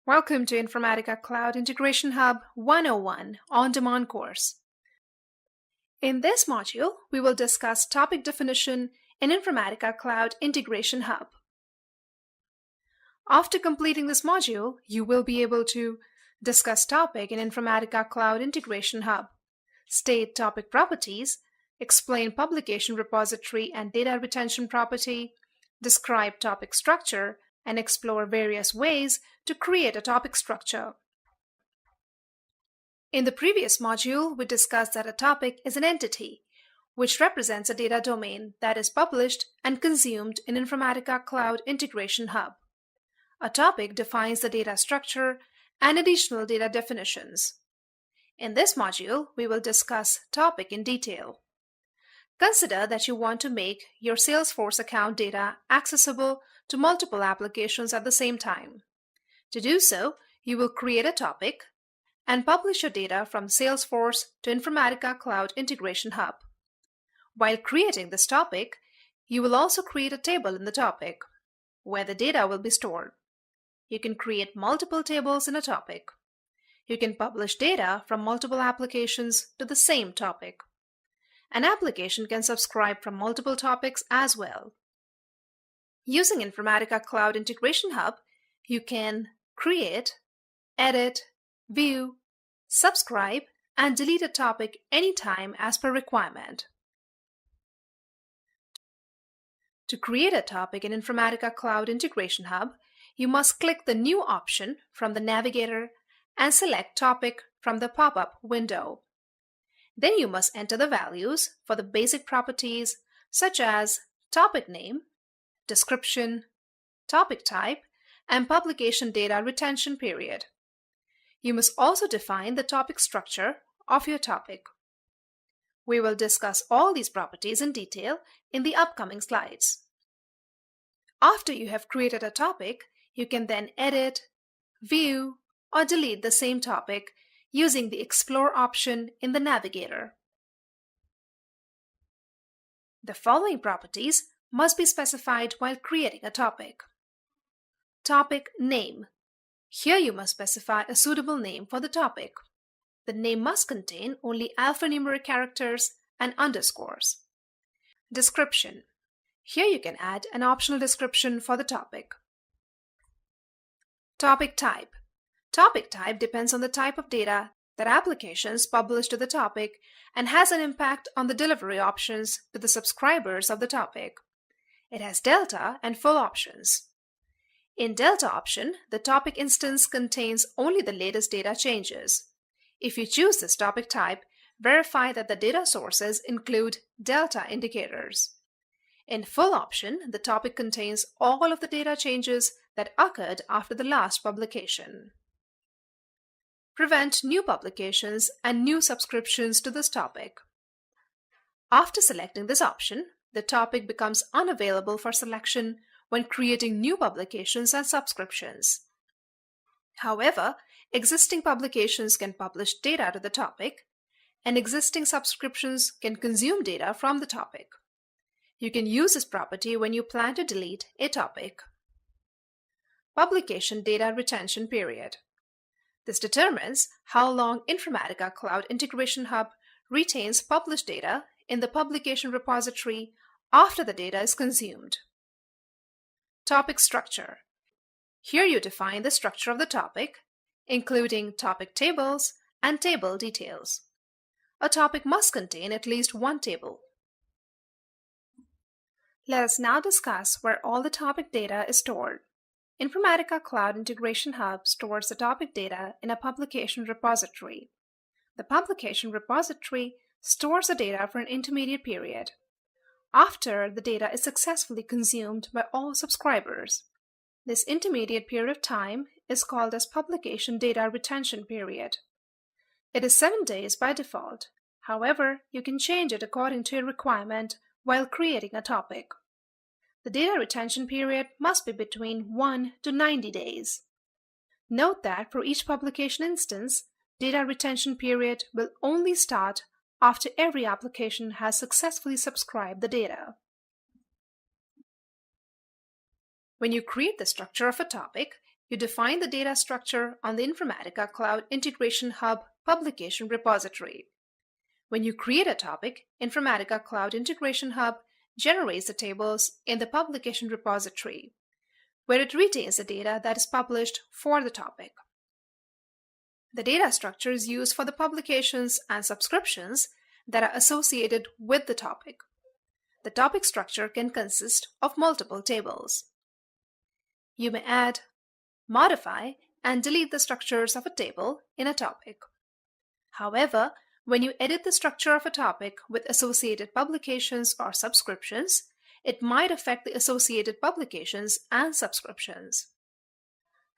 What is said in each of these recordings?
Welcome to Informatica Cloud Integration Hub 101 on-demand course. In this module, we will discuss topic definition in Informatica Cloud Integration Hub. After completing this module, you will be able to discuss topic in Informatica Cloud Integration Hub, state topic properties, explain publication repository and data retention property, describe topic structure, and explore various ways to create a topic structure. In the previous module, we discussed that a topic is an entity, which represents a data domain that is published and consumed in Informatica Cloud Integration Hub. A topic defines the data structure and additional data definitions. In this module, we will discuss topic in detail. Consider that you want to make your Salesforce account data accessible to multiple applications at the same time. To do so, you will create a topic and publish your data from Salesforce to Informatica Cloud Integration Hub. While creating this topic, you will also create a table in the topic, where the data will be stored. You can create multiple tables in a topic. You can publish data from multiple applications to the same topic. An application can subscribe from multiple topics as well. Using Informatica Cloud Integration Hub, you can create, edit, view, subscribe, and delete a topic anytime as per requirement. To create a topic in Informatica Cloud Integration Hub, you must click the New option from the navigator and select Topic from the pop-up window. Then you must enter the values for the basic properties such as topic name, description, topic type, and publication data retention period. You must also define the topic structure of your topic. We will discuss all these properties in detail in the upcoming slides. After you have created a topic, you can then edit, view, or delete the same topic using the Explore option in the navigator. The following properties must be specified while creating a topic. Topic name. Here you must specify a suitable name for the topic. The name must contain only alphanumeric characters and underscores. Description. Here you can add an optional description for the topic. Topic type. Topic type depends on the type of data that applications publish to the topic and has an impact on the delivery options to the subscribers of the topic. It has delta and full options. In delta option, the topic instance contains only the latest data changes. If you choose this topic type, verify that the data sources include delta indicators. In full option, the topic contains all of the data changes that occurred after the last publication. Prevent new publications and new subscriptions to this topic. After selecting this option, the topic becomes unavailable for selection when creating new publications and subscriptions. However, existing publications can publish data to the topic, and existing subscriptions can consume data from the topic. You can use this property when you plan to delete a topic. Publication data retention period. This determines how long Informatica Cloud Integration Hub retains published data in the publication repository after the data is consumed. Topic structure. Here you define the structure of the topic, including topic tables and table details. A topic must contain at least one table. Let us now discuss where all the topic data is stored. Informatica Cloud Integration Hub stores the topic data in a publication repository. The publication repository stores the data for an intermediate period, after the data is successfully consumed by all subscribers. This intermediate period of time is called as publication data retention period. It is 7 days by default. However, you can change it according to your requirement while creating a topic. The data retention period must be between 1 to 90 days. Note that for each publication instance, data retention period will only start after every application has successfully subscribed the data. When you create the structure of a topic, you define the data structure on the Informatica Cloud Integration Hub publication repository. When you create a topic, Informatica Cloud Integration Hub generates the tables in the publication repository, where it retains the data that is published for the topic. The data structure is used for the publications and subscriptions that are associated with the topic. The topic structure can consist of multiple tables. You may add, modify, and delete the structures of a table in a topic. However, when you edit the structure of a topic with associated publications or subscriptions, it might affect the associated publications and subscriptions.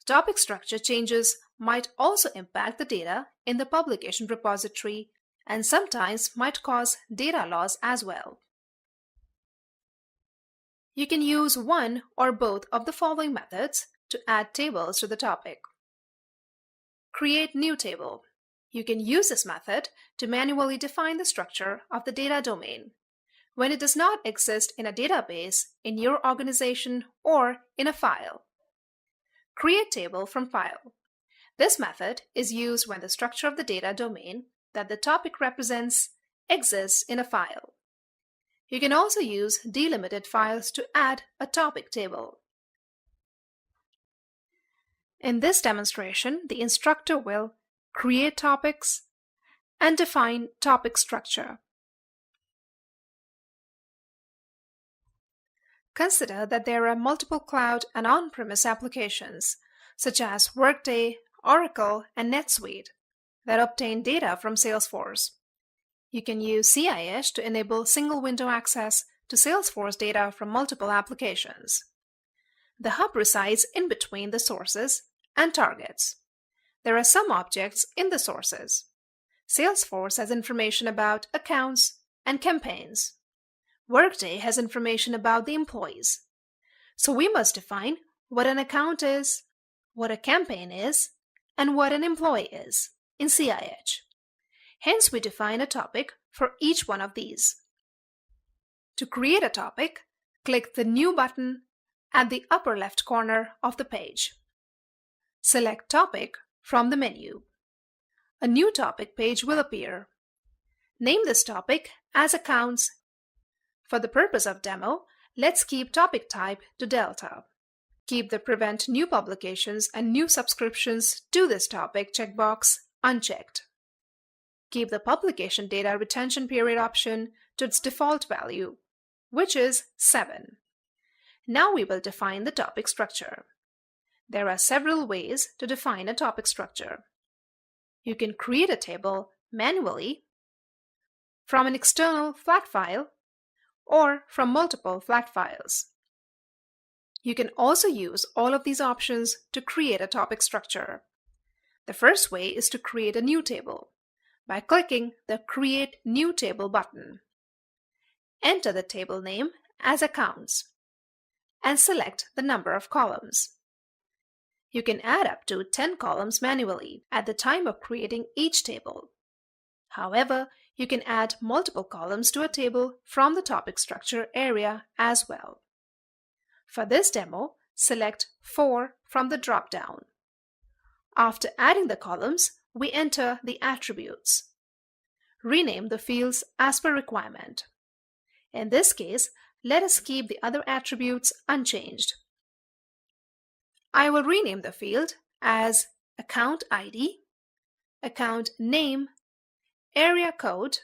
Topic structure changes might also impact the data in the publication repository and sometimes might cause data loss as well. You can use one or both of the following methods to add tables to the topic. Create new table. You can use this method to manually define the structure of the data domain when it does not exist in a database in your organization or in a file. Create table from file. This method is used when the structure of the data domain that the topic represents exists in a file. You can also use delimited files to add a topic table. In this demonstration, the instructor will create topics and define topic structure. Consider that there are multiple cloud and on-premise applications, such as Workday, Oracle, and NetSuite, that obtain data from Salesforce. You can use CIH to enable single-window access to Salesforce data from multiple applications. The hub resides in between the sources and targets. There are some objects in the sources. Salesforce has information about accounts and campaigns. Workday has information about the employees. So we must define what an account is, what a campaign is, and what an employee is in CIH. Hence, we define a topic for each one of these. To create a topic, click the New button at the upper left corner of the page. Select Topic from the menu. A new topic page will appear. Name this topic as Accounts. For the purpose of demo, let's keep topic type to Delta. Keep the Prevent New Publications and New Subscriptions to this topic checkbox unchecked. Keep the Publication Data Retention Period option to its default value, which is 7. Now we will define the topic structure. There are several ways to define a topic structure. You can create a table manually from an external flat file or from multiple flat files. You can also use all of these options to create a topic structure. The first way is to create a new table by clicking the Create New Table button. Enter the table name as Accounts and select the number of columns. You can add up to 10 columns manually at the time of creating each table. However, you can add multiple columns to a table from the topic structure area as well. For this demo, select 4 from the drop-down. After adding the columns, we enter the attributes. Rename the fields as per requirement. In this case, let us keep the other attributes unchanged. I will rename the field as Account ID, Account Name, Area Code,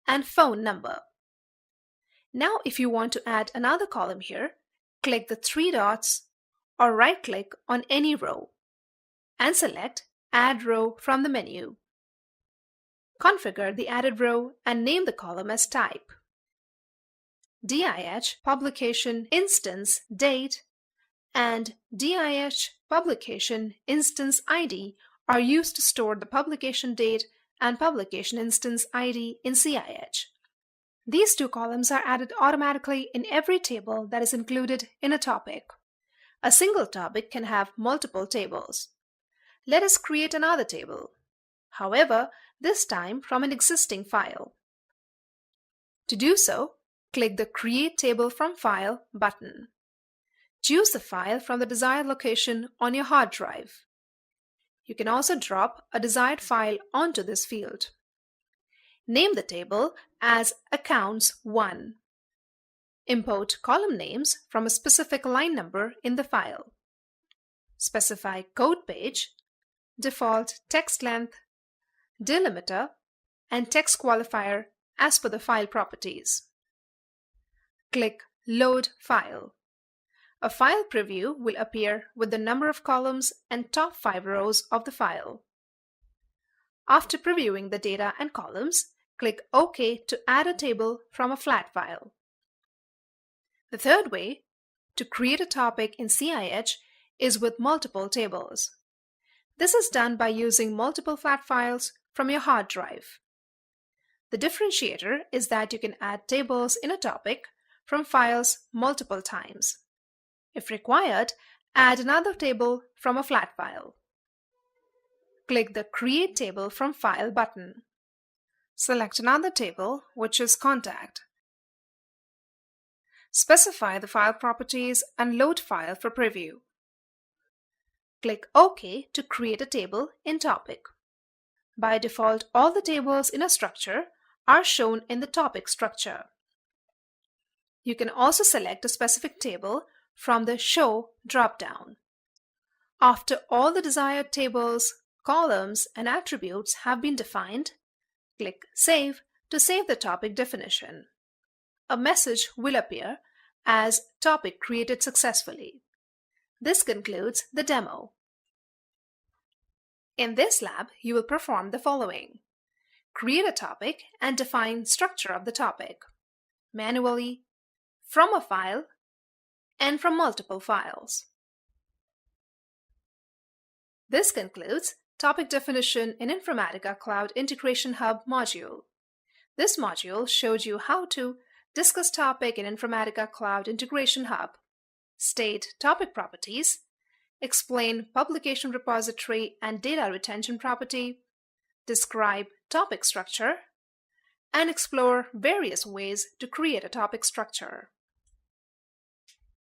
and Phone Number. Now, if you want to add another column here, click the 3 dots or right-click on any row and select Add Row from the menu. Configure the added row and name the column as Type. DIH Publication Instance Date and DIH Publication Instance ID are used to store the publication date and publication instance ID in CIH. These 2 columns are added automatically in every table that is included in a topic. A single topic can have multiple tables. Let us create another table. However, this time from an existing file. To do so, click the Create Table from File button. Choose the file from the desired location on your hard drive. You can also drop a desired file onto this field. Name the table as Accounts1. Import column names from a specific line number in the file. Specify code page, default text length, delimiter, and text qualifier as per the file properties. Click Load File. A file preview will appear with the number of columns and top 5 rows of the file. After previewing the data and columns, click OK to add a table from a flat file. The third way to create a topic in CIH is with multiple tables. This is done by using multiple flat files from your hard drive. The differentiator is that you can add tables in a topic from files multiple times. If required, add another table from a flat file. Click the Create Table from File button. Select another table, which is Contact. Specify the file properties and load file for preview. Click OK to create a table in Topic. By default, all the tables in a structure are shown in the topic structure. You can also select a specific table from the Show drop-down. After all the desired tables, columns, and attributes have been defined, click Save to save the topic definition. A message will appear as Topic created successfully. This concludes the demo. In this lab, you will perform the following. Create a topic and define structure of the topic manually, from a file, and from multiple files. This concludes Topic Definition in Informatica Cloud Integration Hub module. This module showed you how to discuss topic in Informatica Cloud Integration Hub, state topic properties, explain publication repository and data retention property, describe topic structure, and explore various ways to create a topic structure.